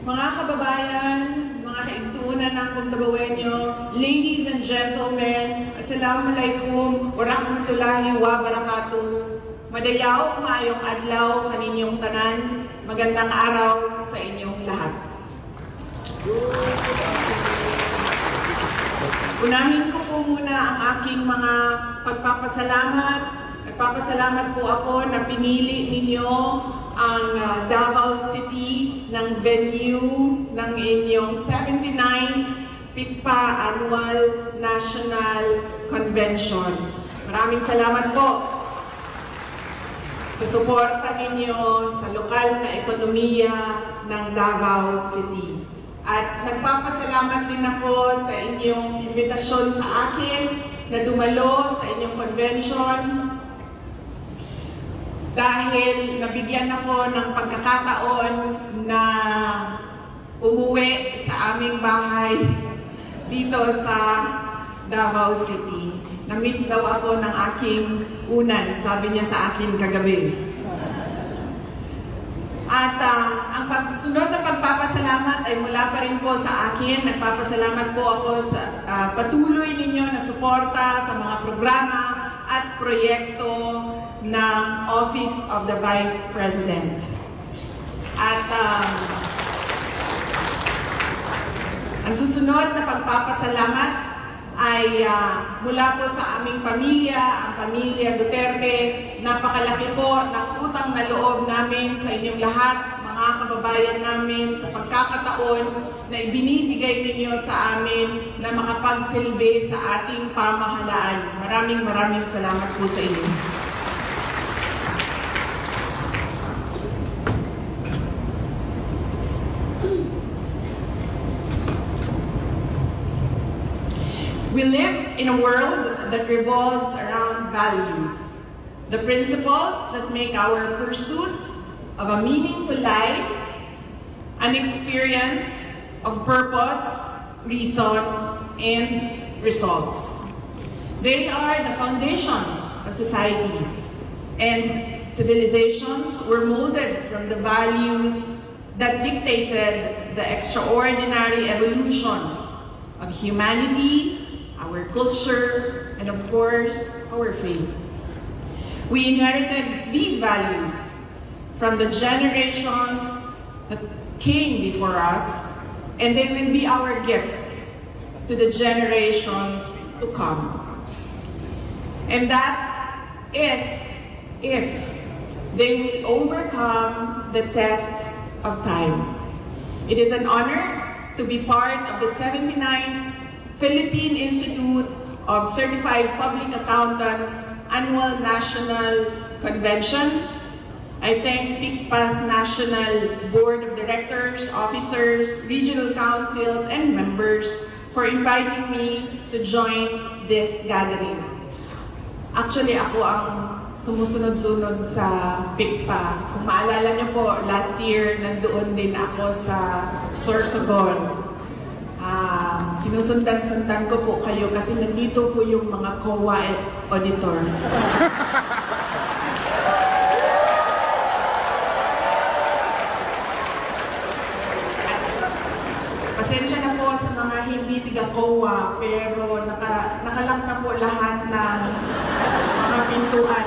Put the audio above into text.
Mga kababayan, mga kaigsuunan ng Puntabawenyo, ladies and gentlemen, Assalamualaikum wa rahmatullahi wa barakatuh. Madayaw, maayong adlaw kaninyong tanan, magandang araw sa inyong lahat. Unahin ko po muna ang aking mga pagpapasalamat. Nagpapasalamat po ako na pinili ninyo ang Davao City ng venue ng inyong 79th PICPA Annual National Convention. Maraming salamat po sa suporta ninyo sa lokal na ekonomiya ng Davao City. At nagpapasalamat din ako sa inyong imbitasyon sa akin na dumalo sa inyong convention dahil nabigyan ako ng pagkakataon na umuwi sa aming bahay dito sa Davao City. Na-miss daw ako ng aking unan, sabi niya sa akin kagabi. At ang pagsunod na pagpapasalamat ay mula pa rin po sa akin. Nagpapasalamat po ako sa patuloy ninyo na suporta sa mga programa at proyekto ng Office of the Vice President. At ang susunod na pagpapasalamat ay mula po sa aming pamilya, ang pamilya Duterte. Napakalaki po ng utang na loob namin sa inyong lahat, mga kababayan namin, sa pagkakataon na ibinibigay ninyo sa amin na makapagsilbi sa ating pamahalaan. Maraming salamat po sa inyo. We live in a world that revolves around values, the principles that make our pursuit of a meaningful life an experience of purpose, reason, and results. They are the foundation of societies, and civilizations were molded from the values that dictated the extraordinary evolution of humanity, our culture, and of course, our faith. We inherited these values from the generations that came before us, and they will be our gift to the generations to come. And that is if they will overcome the test of time. It is an honor to be part of the 79th Philippine Institute of Certified Public Accountants Annual National Convention. I thank PICPA's National Board of Directors, officers, regional councils, and members for inviting me to join this gathering. Actually, ako ang sumusunod-sunod sa PICPA. Kung maalala niyo po, last year nandoon din ako sa Sorsogon. Sinusundan-sundan ko po kayo kasi nandito po yung mga COA auditors. Pasensya na po sa mga hindi tiga-COA, pero nakalak na po lahat ng mga pintuan.